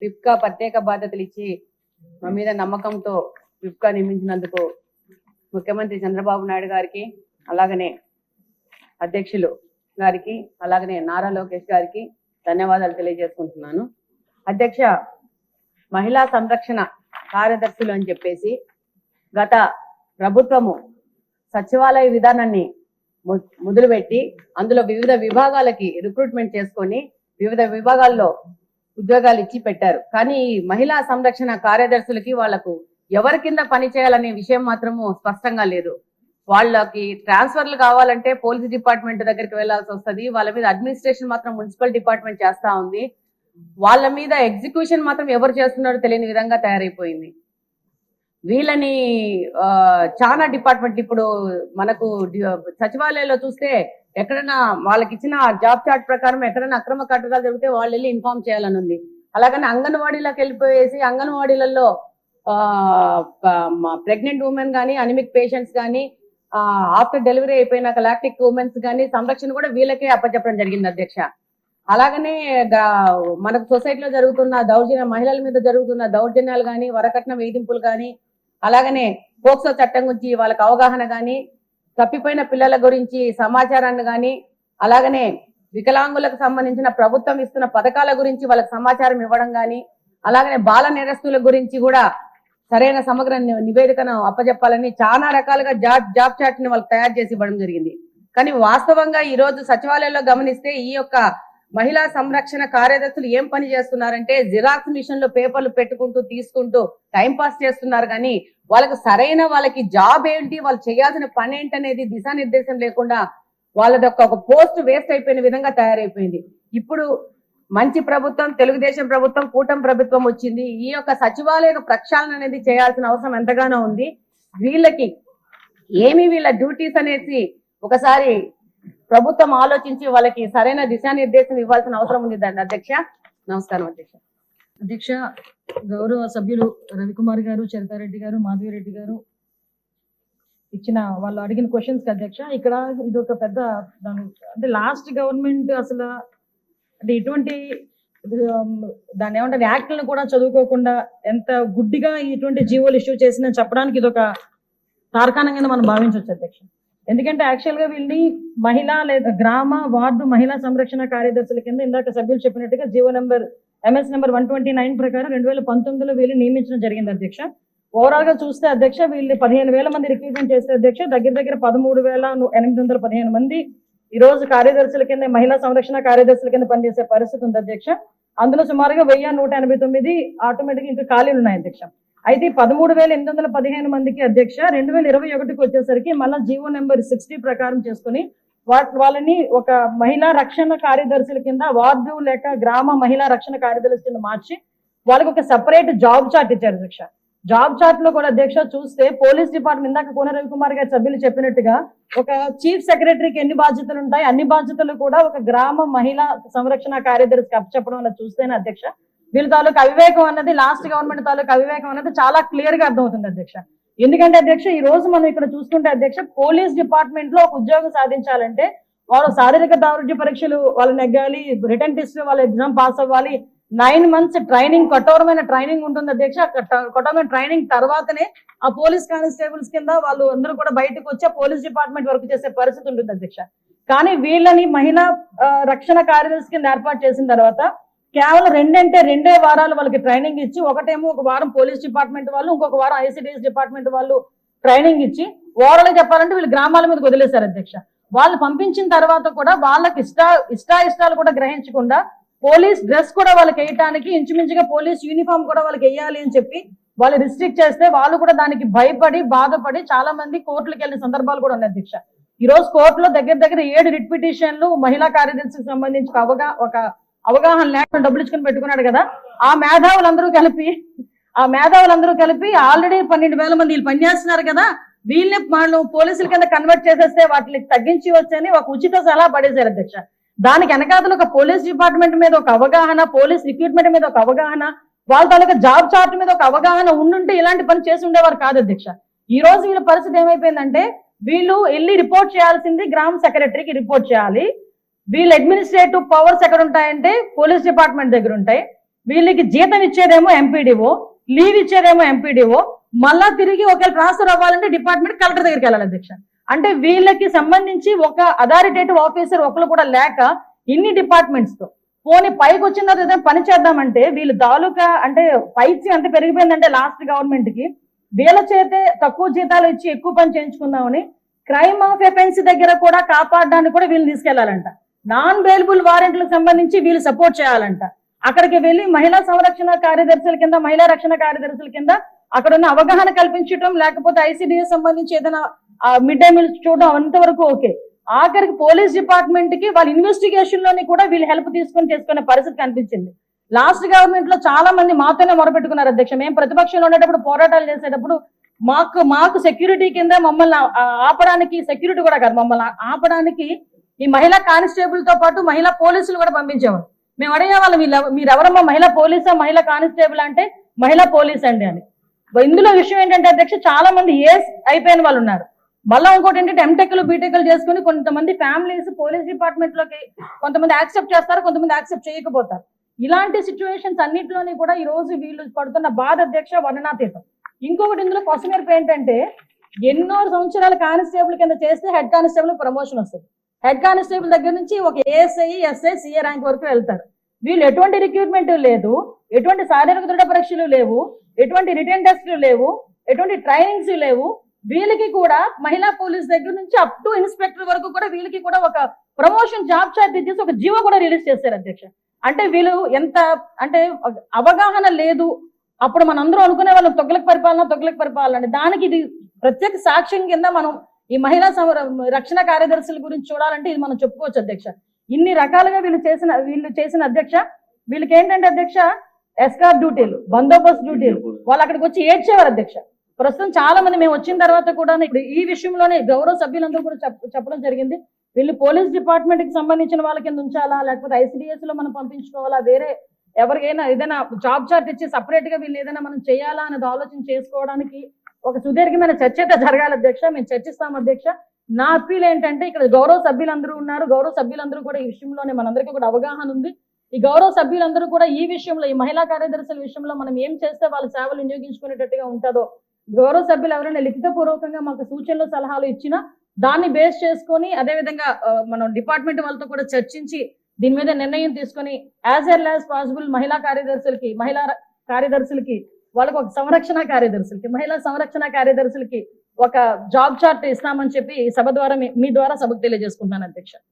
విప్కా ప్రత్యేక బాధ్యతలు ఇచ్చి మా మీద నమ్మకంతో విప్కా నియమించినందుకు ముఖ్యమంత్రి చంద్రబాబు నాయుడు గారికి, అలాగనే అధ్యక్షులు గారికి, అలాగనే నారా లోకేష్ గారికి ధన్యవాదాలు తెలియజేసుకుంటున్నాను. అధ్యక్ష, మహిళా సంరక్షణ కార్యదర్శులు అని చెప్పేసి గత ప్రభుత్వము సచివాలయ విధానాన్ని మొదలుపెట్టి అందులో వివిధ విభాగాలకి రిక్రూట్మెంట్ చేసుకొని వివిధ విభాగాల్లో ఉద్యోగాలు ఇచ్చి పెట్టారు. కానీ ఈ మహిళా సంరక్షణ కార్యదర్శులకి వాళ్లకు ఎవరి కింద పని చేయాలనే విషయం మాత్రము స్పష్టంగా లేదు. వాళ్ళకి ట్రాన్స్ఫర్లు కావాలంటే పోలీస్ డిపార్ట్మెంట్ దగ్గరికి వెళ్లాల్సి వస్తుంది. వాళ్ళ మీద అడ్మినిస్ట్రేషన్ మాత్రం మున్సిపల్ డిపార్ట్మెంట్ చేస్తా ఉంది. వాళ్ళ మీద ఎగ్జిక్యూషన్ మాత్రం ఎవరు చేస్తున్నారో తెలియని విధంగా తయారైపోయింది. వీళ్ళని చాలా డిపార్ట్మెంట్ ఇప్పుడు మనకు సచివాలయంలో చూస్తే ఎక్కడైనా వాళ్ళకి ఇచ్చిన జాబ్ చార్ట్ ప్రకారం ఎక్కడైనా అక్రమ కట్టడాలు జరిగితే వాళ్ళు వెళ్ళి ఇన్ఫార్మ్ చేయాలని ఉంది. అలాగని అంగన్వాడీలోకి వెళ్ళిపోయేసి అంగన్వాడీలలో ప్రెగ్నెంట్ ఉమెన్ కానీ, అనిమిక్ పేషెంట్స్ కానీ, ఆఫ్టర్ డెలివరీ అయిపోయినాక లాక్టిక్ ఉమెన్స్ కానీ సంరక్షణ కూడా వీళ్ళకే అప్పచెప్పడం జరిగింది అధ్యక్ష. అలాగనే మనకు సొసైటీలో జరుగుతున్న మహిళల మీద జరుగుతున్న దౌర్జన్యాలు కానీ, వరకట్న వేధింపులు కానీ, అలాగనే పోక్సో చట్టం గురించి వాళ్ళకి అవగాహన కానీ, తప్పిపోయిన పిల్లల గురించి సమాచారాన్ని కానీ, అలాగనే వికలాంగులకు సంబంధించిన ప్రభుత్వం ఇస్తున్న పథకాల గురించి వాళ్ళకి సమాచారం ఇవ్వడం కానీ, అలాగనే బాల నేరస్తుల గురించి కూడా సరైన సమగ్ర నివేదికను అప్పచెప్పాలని చాలా రకాలుగా జాబ్ చార్ట్ ని వాళ్ళకి తయారు చేసి ఇవ్వడం జరిగింది. కానీ వాస్తవంగా ఈ రోజు సచివాలయంలో గమనిస్తే ఈ యొక్క మహిళా సంరక్షణ కార్యదర్శులు ఏం పని చేస్తున్నారంటే జిరాక్స్ మిషన్ లో పేపర్లు పెట్టుకుంటూ తీసుకుంటూ టైం పాస్ చేస్తున్నారు. కానీ వాళ్ళకి జాబ్ ఏంటి, వాళ్ళు చేయాల్సిన పని ఏంటనేది దిశానిర్దేశం లేకుండా వాళ్ళది ఒక పోస్ట్ వేస్ట్ అయిపోయిన విధంగా తయారైపోయింది. ఇప్పుడు మంచి ప్రభుత్వం, తెలుగుదేశం ప్రభుత్వం, కూటమి ప్రభుత్వం వచ్చింది. ఈ యొక్క సచివాలయ ప్రక్షాళన అనేది చేయాల్సిన అవసరం ఎంతగానో ఉంది. వీళ్ళ డ్యూటీస్ అనేసి ఒకసారి ప్రభుత్వం ఆలోచించి వాళ్ళకి సరైన దిశానిర్దేశం ఇవ్వాల్సిన అవసరం ఉంది. దాన్ని అధ్యక్ష, నమస్కారం అధ్యక్ష. అధ్యక్ష, గౌరవ సభ్యులు రవికుమార్ గారు, చరితారెడ్డి గారు, మాధవిరెడ్డి గారు ఇచ్చిన వాళ్ళు అడిగిన క్వశ్చన్స్ అధ్యక్ష, ఇక్కడ ఇది ఒక పెద్ద అంటే లాస్ట్ గవర్నమెంట్ అసలు అంటే ఇటువంటి దాన్ని ఏమంటారు యాక్ట్లను కూడా చదువుకోకుండా ఎంత గుడ్డిగా ఇటువంటి జీవోలు ఇష్యూ చేసిన చెప్పడానికి ఇది ఒక తార్కాణంగా మనం భావించవచ్చు అధ్యక్ష. ఎందుకంటే యాక్చువల్ గా వీళ్ళని మహిళా లేదా గ్రామ వార్డు మహిళా సంరక్షణ కార్యదర్శుల కింద ఇందాక సభ్యులు చెప్పినట్టుగా జీవో నెంబర్ MS నెంబర్ 129 ప్రకారం 2019లో వీళ్ళు నియమించడం జరిగింది అధ్యక్ష. ఓవరాల్ గా చూస్తే అధ్యక్ష వీళ్ళు 15,000 మంది రిక్రూట్మెంట్ చేస్తే అధ్యక్ష దగ్గర 13,815 మంది ఈ రోజు కార్యదర్శుల కింద మహిళా సంరక్షణ కార్యదర్శుల కింద పనిచేసే పరిస్థితి ఉంది అధ్యక్ష. అందులో సుమారుగా 1,189 ఆటోమేటిక్ ఇంకా ఖాళీలు ఉన్నాయి అధ్యక్ష. అయితే 13,815 మందికి అధ్యక్ష 2021కి వచ్చేసరికి మళ్ళీ జీవో నెంబర్ 60 ప్రకారం చేసుకుని వాళ్ళని ఒక మహిళా రక్షణ కార్యదర్శుల కింద వార్డు లేక గ్రామ మహిళా రక్షణ కార్యదర్శుల కింద మార్చి వాళ్ళకి ఒక సెపరేట్ జాబ్ చార్ట్ ఇచ్చారు అధ్యక్ష. జాబ్ చార్ట్ లో కూడా అధ్యక్ష చూస్తే పోలీస్ డిపార్ట్మెంట్ ఇందాక కోన రవికుమార్ గారి సభ్యులు చెప్పినట్టుగా ఒక చీఫ్ సెక్రటరీకి ఎన్ని బాధ్యతలు ఉంటాయి అన్ని బాధ్యతలు కూడా ఒక గ్రామ మహిళా సంరక్షణ కార్యదర్శికి అప్పచెప్పడం వల్ల చూస్తేనే అధ్యక్ష వీళ్ళ తాలూకు అవివేకం అన్నది లాస్ట్ గవర్నమెంట్ తాలూకు అవివేకం అన్నది చాలా క్లియర్ గా అర్థమవుతుంది అధ్యక్ష. ఎందుకంటే అధ్యక్ష ఈ రోజు మనం ఇక్కడ చూసుకుంటే అధ్యక్ష పోలీస్ డిపార్ట్మెంట్ లో ఒక ఉద్యోగం సాధించాలంటే వాళ్ళు శారీరక దారుఢ్య పరీక్షలు వాళ్ళు నెగ్గాలి, రిటర్న్ టెస్ట్ వాళ్ళ ఎగ్జామ్ పాస్ అవ్వాలి, 9 months ట్రైనింగ్, కఠోరమైన ట్రైనింగ్ ఉంటుంది అధ్యక్ష. కఠోరమైన ట్రైనింగ్ తర్వాతనే ఆ పోలీస్ కానిస్టేబుల్స్ కింద వాళ్ళు అందరూ కూడా బయటకు వచ్చి పోలీస్ డిపార్ట్మెంట్ వర్క్ చేసే పరిస్థితి ఉంటుంది అధ్యక్ష. కానీ వీళ్ళని మహిళా రక్షణ కార్యదర్శి కింద ఏర్పాటు చేసిన తర్వాత కేవలం 2 వారాలు వాళ్ళకి ట్రైనింగ్ ఇచ్చి, ఒకటేమో ఒక వారం పోలీస్ డిపార్ట్మెంట్ వాళ్ళు, ఇంకొక వారం ICDS డిపార్ట్మెంట్ వాళ్ళు ట్రైనింగ్ ఇచ్చి ఓవరాల్ చెప్పాలంటే వీళ్ళు గ్రామాల మీద వదిలేశారు అధ్యక్ష. వాళ్ళు పంపించిన తర్వాత కూడా వాళ్ళకి ఇష్టాలు కూడా గ్రహించకుండా పోలీస్ డ్రెస్ కూడా వాళ్ళకి వేయటానికి ఇంచుమించుగా పోలీస్ యూనిఫామ్ కూడా వాళ్ళకి వేయాలి అని చెప్పి వాళ్ళు రిస్ట్రిక్ట్ చేస్తే వాళ్ళు కూడా దానికి భయపడి బాధపడి చాలా మంది కోర్టులకు వెళ్ళిన సందర్భాలు కూడా ఉన్నాయి అధ్యక్ష. ఈ రోజు కోర్టులో దగ్గర 7 రిట్ పిటిషన్లు మహిళా కార్యదర్శికి సంబంధించి ఒక అవగాహన లేకుండా డబ్బులు ఇచ్చుకుని పెట్టుకున్నాడు కదా, ఆ మేధావులందరూ కలిపి ఆల్రెడీ 12,000 మంది వీళ్ళు పనిచేస్తున్నారు కదా, వీళ్ళని వాళ్ళు పోలీసుల కింద కన్వర్ట్ చేసేస్తే వాటిని తగ్గించి వచ్చని ఒక ఉచిత సలహా పడేశారు అధ్యక్ష. దానికి వెనకాతలు ఒక పోలీస్ డిపార్ట్మెంట్ మీద ఒక అవగాహన, పోలీస్ రిక్రూట్మెంట్ మీద ఒక అవగాహన, వాళ్ళ తాలూకా జాబ్ చార్ట్ మీద ఒక అవగాహన ఉండుంటే ఇలాంటి పని చేసి ఉండేవారు కాదు అధ్యక్ష. ఈ రోజు వీళ్ళ పరిస్థితి ఏమైపోయిందంటే వీళ్ళు వెళ్ళి రిపోర్ట్ చేయాల్సింది గ్రామ సెక్రటరీకి రిపోర్ట్ చేయాలి. వీళ్ళ అడ్మినిస్ట్రేటివ్ పవర్స్ ఎక్కడ ఉంటాయంటే పోలీస్ డిపార్ట్మెంట్ దగ్గర ఉంటాయి. వీళ్ళకి జీతం ఇచ్చేదేమో ఎంపీడీఓ, లీవ్ ఇచ్చేదేమో ఎంపీడీఓ, మళ్ళా తిరిగి ఒకవేళ ట్రాన్స్ఫర్ అవ్వాలంటే డిపార్ట్మెంట్ కలెక్టర్ దగ్గరికి వెళ్ళాలి అధ్యక్ష. అంటే వీళ్ళకి సంబంధించి ఒక అథారిటేటివ్ ఆఫీసర్ ఒకరు కూడా లేక ఇన్ని డిపార్ట్మెంట్స్ తో పోనీ పైకి వచ్చిన తర్వాత ఏదైనా పని చేద్దామంటే వీళ్ళు తాలూకా అంటే పైచి ఎంత పెరిగిపోయిందంటే లాస్ట్ గవర్నమెంట్ కి వీళ్ళ చేతే తక్కువ జీతాలు ఇచ్చి ఎక్కువ పని చేయించుకుందామని క్రైమ్ ఆఫ్ ఎఫెన్స్ దగ్గర కూడా కాపాడడానికి కూడా వీళ్ళు తీసుకెళ్లాలంట. నాన్ బెయిలబుల్ వారెంట్లకు సంబంధించి వీళ్ళు సపోర్ట్ చేయాలంట. అక్కడికి వెళ్ళి మహిళా సంరక్షణ కార్యదర్శుల కింద, మహిళా రక్షణ కార్యదర్శుల కింద అక్కడ ఉన్న అవగాహన కల్పించడం, లేకపోతే ఐసిడిఎస్ సంబంధించి ఏదైనా మిడ్ డే మీల్స్ చూడడం అంతవరకు ఓకే. ఆఖరికి పోలీస్ డిపార్ట్మెంట్ కి వాళ్ళ ఇన్వెస్టిగేషన్ లోని కూడా వీళ్ళు హెల్ప్ తీసుకొని చేసుకునే పరిస్థితి కనిపించింది. లాస్ట్ గవర్నమెంట్ లో చాలా మంది మాతోనే మొరపెట్టుకున్నారు అధ్యక్ష. మేము ప్రతిపక్షంలో ఉండేటప్పుడు పోరాటాలు చేసేటప్పుడు మాకు సెక్యూరిటీ కింద మమ్మల్ని ఆపడానికి, సెక్యూరిటీ కూడా కాదు మమ్మల్ని ఆపడానికి ఈ మహిళా కానిస్టేబుల్ తో పాటు మహిళా పోలీసులు కూడా పంపించేవారు. మేము అడిగేవాళ్ళం మీరెవరమ్మా, మహిళా పోలీసా మహిళా కానిస్టేబుల్ అంటే మహిళా పోలీస్ అండి అని. ఇందులో విషయం ఏంటంటే అధ్యక్ష చాలా మంది ఏస్ అయిపోయిన వాళ్ళు ఉన్నారు. మళ్ళీ ఇంకోటి ఏంటంటే ఎంటెక్లు బీటెక్లు చేసుకుని కొంతమంది ఫ్యామిలీస్ పోలీస్ డిపార్ట్మెంట్ లోకి కొంతమంది యాక్సెప్ట్ చేస్తారు, కొంతమంది యాక్సెప్ట్ చేయకపోతారు. ఇలాంటి సిచ్యువేషన్స్ అన్నింటిలోని కూడా ఈ రోజు వీళ్ళు పడుతున్న బాధ అధ్యక్ష వర్ణనాతీతం. ఇంకొకటి ఇందులో కొసమెరుపు ఏంటంటే ఎన్నో సంవత్సరాల కానిస్టేబుల్ కింద చేస్తే హెడ్ కానిస్టేబుల్ ప్రమోషన్ వస్తుంది. హెడ్ కానిస్టేబుల్ దగ్గర నుంచి ఒక ఏఎస్ఐ, ఎస్ఐ, సిఏ ర్యాంక్ వరకు వెళ్తారు. వీళ్ళు ఎటువంటి రిక్రూట్మెంట్ లేదు, ఎటువంటి శారీరక దృఢ పరీక్షలు లేవు, ఎటువంటి రిటర్న్ టెస్టులు లేవు, ఎటువంటి ట్రైనింగ్స్ లేవు. వీళ్ళకి కూడా మహిళా పోలీస్ దగ్గర నుంచి అప్ టు ఇన్స్పెక్టర్ వరకు కూడా వీళ్ళకి కూడా ఒక ప్రమోషన్ జాబ్ చార్ట్ ఇచ్చేసి ఒక జీవో కూడా రిలీజ్ చేశారు అధ్యక్ష. అంటే వీళ్ళు ఎంత అంటే అవగాహన లేదు. అప్పుడు మనందరూ అనుకునే వాళ్ళం తొగ్లక్ పరిపాలన అంటే దానికి ఇది ప్రత్యేక సాక్ష్యం కింద మనం ఈ మహిళా రక్షణ కార్యదర్శుల గురించి చూడాలంటే ఇది మనం చెప్పుకోవచ్చు అధ్యక్ష. ఇన్ని రకాలుగా వీళ్ళు చేసిన అధ్యక్ష. వీళ్ళకి ఏంటంటే అధ్యక్ష ఎస్కార్ డ్యూటీలు, బందోబస్తు డ్యూటీలు, వాళ్ళు అక్కడికి వచ్చి ఏడ్చేవారు అధ్యక్ష. ప్రస్తుతం చాలా మంది మేము వచ్చిన తర్వాత కూడా ఇప్పుడు ఈ విషయంలోనే గౌరవ సభ్యులందరూ కూడా చెప్పడం జరిగింది. వీళ్ళు పోలీస్ డిపార్ట్మెంట్ కి సంబంధించిన వాళ్ళ కింద ఉంచాలా, లేకపోతే ఐసిడిఎస్ లో మనం పంపించుకోవాలా, వేరే ఎవరికైనా ఏదైనా జాబ్ చార్ట్ ఇచ్చి సపరేట్ గా వీళ్ళు ఏదైనా మనం చేయాలా అనేది ఆలోచన చేసుకోవడానికి ఒక సుదీర్ఘమైన చర్చ అయితే జరగాలి అధ్యక్ష. మేము చర్చిస్తాం అధ్యక్ష. నా అప్పీల్ ఏంటంటే ఇక్కడ గౌరవ సభ్యులందరూ ఉన్నారు, గౌరవ సభ్యులందరూ కూడా ఈ విషయంలోనే మనందరికీ కూడా అవగాహన ఉంది. ఈ గౌరవ సభ్యులందరూ కూడా ఈ విషయంలో ఈ మహిళా కార్యదర్శుల విషయంలో మనం ఏం చేస్తే వాళ్ళ సేవలు వినియోగించుకునేటట్టుగా ఉంటుందో గౌరవ సభ్యులు ఎవరైనా లిఖితపూర్వకంగా మాకు సూచనలు సలహాలు ఇచ్చినా దాన్ని బేస్ చేసుకొని అదేవిధంగా మనం డిపార్ట్మెంట్ వాళ్ళతో కూడా చర్చించి దీని మీద నిర్ణయం తీసుకొని యాజ్ ఎర్లీ యాజ్ పాసిబుల్ మహిళా కార్యదర్శులకి వాళ్ళకి ఒక మహిళా సంరక్షణ కార్యదర్శులకి ఒక జాబ్ చార్ట్ ఇస్తామని చెప్పి సభ ద్వారా మీ ద్వారా సభకు తెలియజేసుకుంటున్నాను అధ్యక్ష.